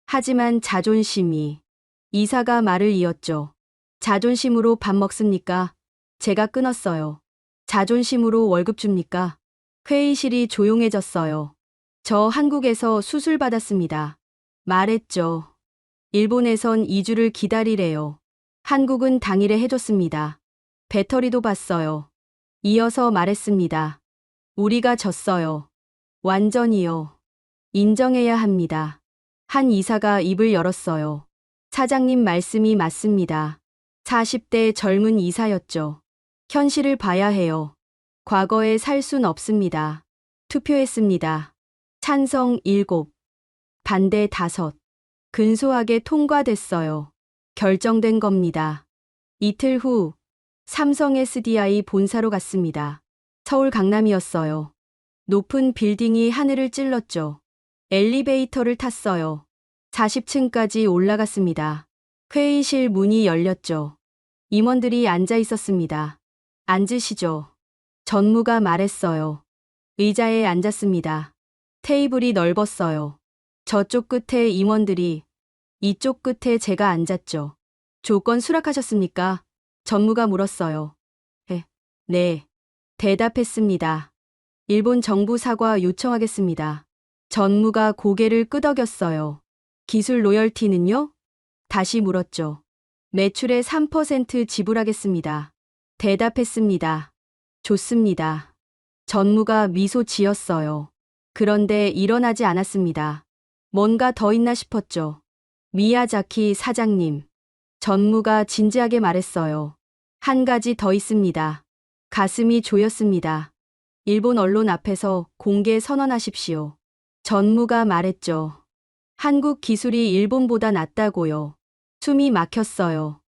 하지만 자존심이. 이사가 말을 이었죠. 자존심으로 밥 먹습니까? 제가 끊었어요. 자존심으로 월급 줍니까? 회의실이 조용해졌어요. 저 한국에서 수술 받았습니다. 말했죠. 일본에선 2주를 기다리래요. 한국은 당일에 해줬습니다. 배터리도 봤어요. 이어서 말했습니다. 우리가 졌어요. 완전히요. 인정해야 합니다. 한 이사가 입을 열었어요. 사장님 말씀이 맞습니다. 40대 젊은 이사였죠. 현실을 봐야 해요. 과거에 살 순 없습니다. 투표했습니다. 찬성 7, 반대 5. 근소하게 통과됐어요. 결정된 겁니다. 이틀 후 삼성 SDI 본사로 갔습니다. 서울 강남이었어요. 높은 빌딩이 하늘을 찔렀죠. 엘리베이터를 탔어요. 40층까지 올라갔습니다. 회의실 문이 열렸죠. 임원들이 앉아 있었습니다. 앉으시죠. 전무가 말했어요. 의자에 앉았습니다. 테이블이 넓었어요. 저쪽 끝에 임원들이, 이쪽 끝에 제가 앉았죠. 조건 수락하셨습니까? 전무가 물었어요. 네. 네. 대답했습니다. 일본 정부 사과 요청하겠습니다. 전무가 고개를 끄덕였어요. 기술 로열티는요? 다시 물었죠. 매출의 3% 지불하겠습니다. 대답했습니다. 좋습니다. 전무가 미소 지었어요. 그런데 일어나지 않았습니다. 뭔가 더 있나 싶었죠. 미야자키 사장님. 전무가 진지하게 말했어요. 한 가지 더 있습니다. 가슴이 조였습니다. 일본 언론 앞에서 공개 선언하십시오. 전무가 말했죠. 한국 기술이 일본보다 낫다고요. 숨이 막혔어요.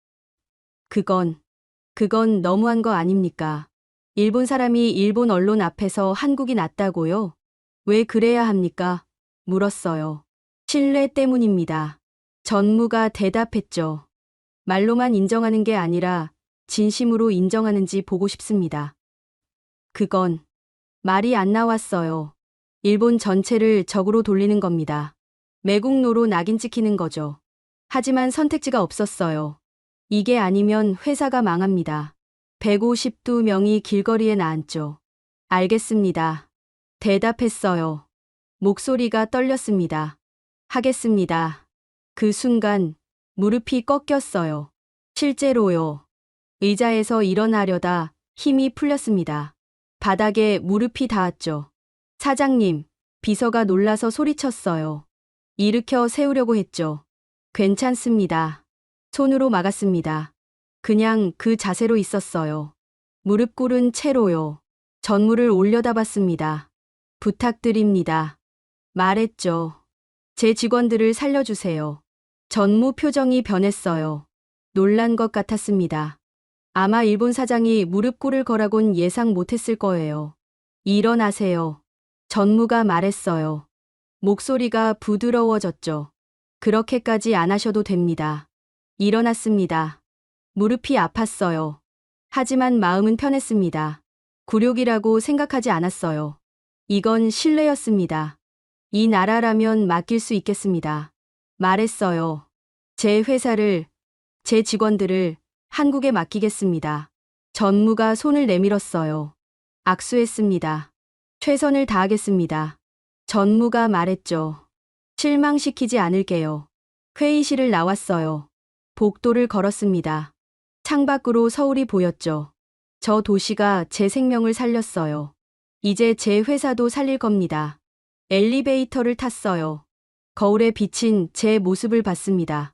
그건 너무한 거 아닙니까? 일본 사람이 일본 언론 앞에서 한국이 낫다고요? 왜 그래야 합니까? 물었어요. 신뢰 때문입니다. 전무가 대답했죠. 말로만 인정하는 게 아니라 진심으로 인정하는지 보고 싶습니다. 그건 말이 안 나왔어요. 일본 전체를 적으로 돌리는 겁니다. 매국노로 낙인 찍히는 거죠. 하지만 선택지가 없었어요. 이게 아니면 회사가 망합니다. 152명이 길거리에 나앉죠. 알겠습니다. 대답했어요. 목소리가 떨렸습니다. 하겠습니다. 그 순간 무릎이 꺾였어요. 실제로요. 의자에서 일어나려다 힘이 풀렸습니다. 바닥에 무릎이 닿았죠. 사장님, 비서가 놀라서 소리쳤어요. 일으켜 세우려고 했죠. 괜찮습니다. 손으로 막았습니다. 그냥 그 자세로 있었어요. 무릎 꿇은 채로요. 전무를 올려다봤습니다. 부탁드립니다. 말했죠. 제 직원들을 살려주세요. 전무 표정이 변했어요. 놀란 것 같았습니다. 아마 일본 사장이 무릎 꿇을 거라곤 예상 못했을 거예요. 일어나세요. 전무가 말했어요. 목소리가 부드러워졌죠. 그렇게까지 안 하셔도 됩니다. 일어났습니다. 무릎이 아팠어요. 하지만 마음은 편했습니다. 굴욕이라고 생각하지 않았어요. 이건 신뢰였습니다. 이 나라라면 맡길 수 있겠습니다. 말했어요. 제 회사를, 제 직원들을 한국에 맡기겠습니다. 전무가 손을 내밀었어요. 악수했습니다. 최선을 다하겠습니다. 전무가 말했죠. 실망시키지 않을게요. 회의실을 나왔어요. 복도를 걸었습니다. 창밖으로 서울이 보였죠. 저 도시가 제 생명을 살렸어요. 이제 제 회사도 살릴 겁니다. 엘리베이터를 탔어요. 거울에 비친 제 모습을 봤습니다.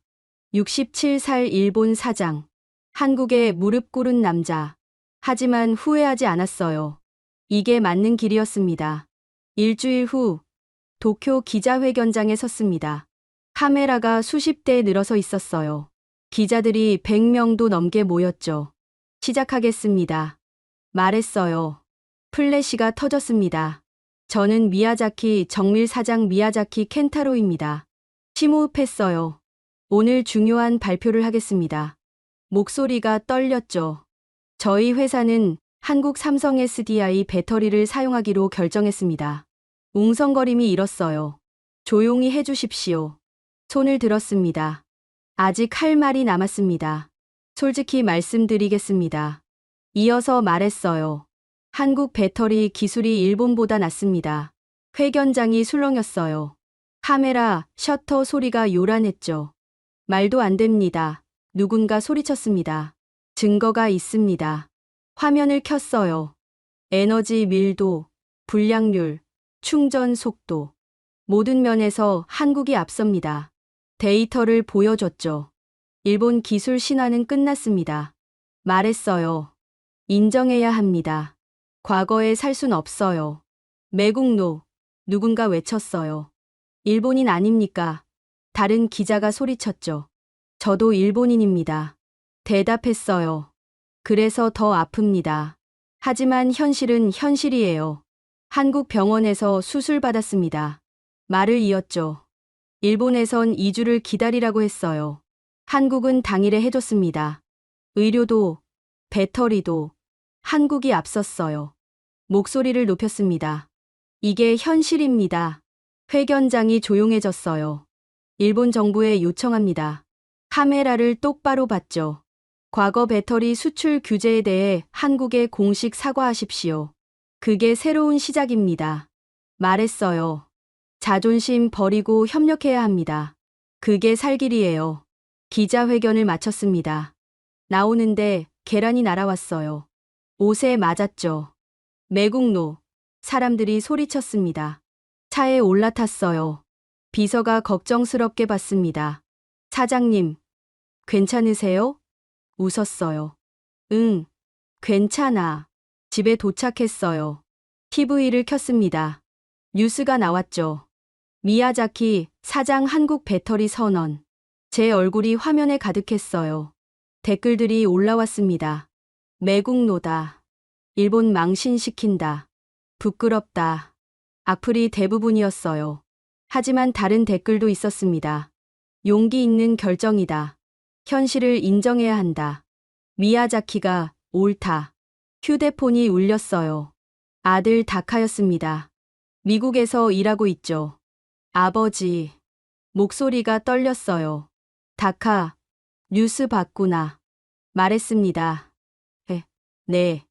67살 일본 사장. 한국에 무릎 꿇은 남자. 하지만 후회하지 않았어요. 이게 맞는 길이었습니다. 일주일 후 도쿄 기자회견장에 섰습니다. 카메라가 수십 대 늘어서 있었어요. 기자들이 100명도 넘게 모였죠. 시작하겠습니다. 말했어요. 플래시가 터졌습니다. 저는 미야자키 정밀 사장 미야자키 켄타로입니다. 심호흡했어요. 오늘 중요한 발표를 하겠습니다. 목소리가 떨렸죠. 저희 회사는 한국 삼성 SDI 배터리를 사용하기로 결정했습니다. 웅성거림이 일었어요. 조용히 해주십시오. 손을 들었습니다. 아직 할 말이 남았습니다. 솔직히 말씀드리겠습니다. 이어서 말했어요. 한국 배터리 기술이 일본보다 낫습니다. 회견장이 술렁였어요. 카메라, 셔터 소리가 요란했죠. 말도 안 됩니다. 누군가 소리쳤습니다. 증거가 있습니다. 화면을 켰어요. 에너지 밀도, 불량률, 충전 속도. 모든 면에서 한국이 앞섭니다. 데이터를 보여줬죠. 일본 기술 신화는 끝났습니다. 말했어요. 인정해야 합니다. 과거에 살 순 없어요. 매국노. 누군가 외쳤어요. 일본인 아닙니까? 다른 기자가 소리쳤죠. 저도 일본인입니다. 대답했어요. 그래서 더 아픕니다. 하지만 현실은 현실이에요. 한국 병원에서 수술받았습니다. 말을 이었죠. 일본에선 2주를 기다리라고 했어요. 한국은 당일에 해줬습니다. 의료도, 배터리도 한국이 앞섰어요. 목소리를 높였습니다. 이게 현실입니다. 회견장이 조용해졌어요. 일본 정부에 요청합니다. 카메라를 똑바로 봤죠. 과거 배터리 수출 규제에 대해 한국에 공식 사과하십시오. 그게 새로운 시작입니다. 말했어요. 자존심 버리고 협력해야 합니다. 그게 살 길이에요. 기자회견을 마쳤습니다. 나오는데 계란이 날아왔어요. 옷에 맞았죠. 매국노. 사람들이 소리쳤습니다. 차에 올라탔어요. 비서가 걱정스럽게 봤습니다. 사장님, 괜찮으세요? 웃었어요. 응, 괜찮아. 집에 도착했어요. TV를 켰습니다. 뉴스가 나왔죠. 미야자키 사장 한국 배터리 선언. 제 얼굴이 화면에 가득했어요. 댓글들이 올라왔습니다. 매국노다. 일본 망신시킨다. 부끄럽다. 악플이 대부분이었어요. 하지만 다른 댓글도 있었습니다. 용기 있는 결정이다. 현실을 인정해야 한다. 미야자키가 옳다. 휴대폰이 울렸어요. 아들 다카였습니다. 미국에서 일하고 있죠. 아버지. 목소리가 떨렸어요. 다카, 뉴스 봤구나. 말했습니다. 네.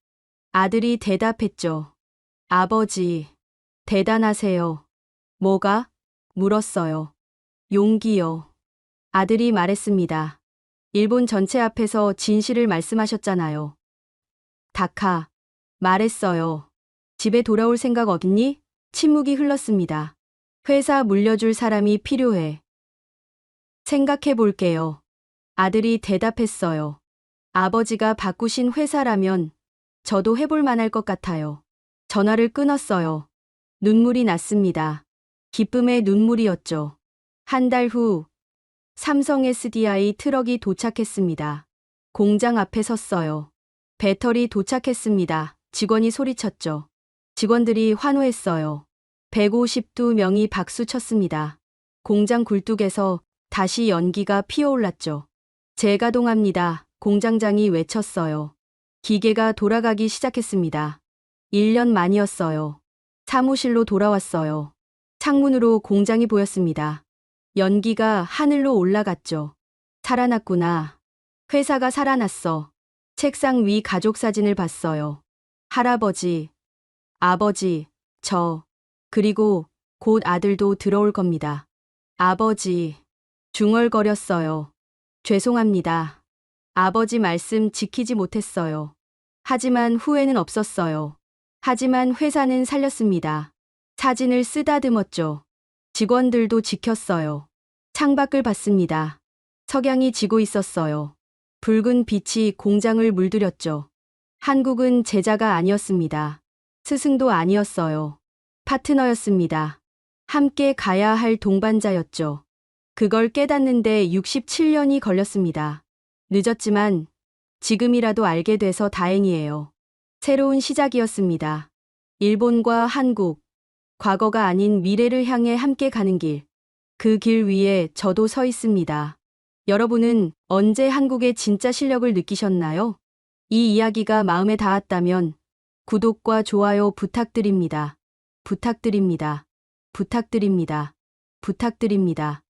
아들이 대답했죠. 아버지, 대단하세요. 뭐가? 물었어요. 용기요. 아들이 말했습니다. 일본 전체 앞에서 진실을 말씀하셨잖아요. 다카, 말했어요. 집에 돌아올 생각 없니? 침묵이 흘렀습니다. 회사 물려줄 사람이 필요해. 생각해 볼게요. 아들이 대답했어요. 아버지가 바꾸신 회사라면 저도 해볼 만할 것 같아요. 전화를 끊었어요. 눈물이 났습니다. 기쁨의 눈물이었죠. 한 달 후, 삼성 SDI 트럭이 도착했습니다. 공장 앞에 섰어요. 배터리 도착했습니다. 직원이 소리쳤죠. 직원들이 환호했어요. 152명이 박수 쳤습니다. 공장 굴뚝에서 다시 연기가 피어올랐죠. 재가동합니다. 공장장이 외쳤어요. 기계가 돌아가기 시작했습니다. 1년 만이었어요. 사무실로 돌아왔어요. 창문으로 공장이 보였습니다. 연기가 하늘로 올라갔죠. 살아났구나. 회사가 살아났어. 책상 위 가족 사진을 봤어요. 할아버지, 아버지, 저, 그리고 곧 아들도 들어올 겁니다. 아버지, 중얼거렸어요. 죄송합니다. 아버지 말씀 지키지 못했어요. 하지만 후회는 없었어요. 하지만 회사는 살렸습니다. 사진을 쓰다듬었죠. 직원들도 지켰어요. 창밖을 봤습니다. 석양이 지고 있었어요. 붉은 빛이 공장을 물들였죠. 한국은 제자가 아니었습니다. 스승도 아니었어요. 파트너였습니다. 함께 가야 할 동반자였죠. 그걸 깨닫는데 67년이 걸렸습니다. 늦었지만 지금이라도 알게 돼서 다행이에요. 새로운 시작이었습니다. 일본과 한국, 과거가 아닌 미래를 향해 함께 가는 길. 그 길 위에 저도 서 있습니다. 여러분은 언제 한국의 진짜 실력을 느끼셨나요? 이 이야기가 마음에 닿았다면 구독과 좋아요 부탁드립니다. 부탁드립니다. 부탁드립니다. 부탁드립니다.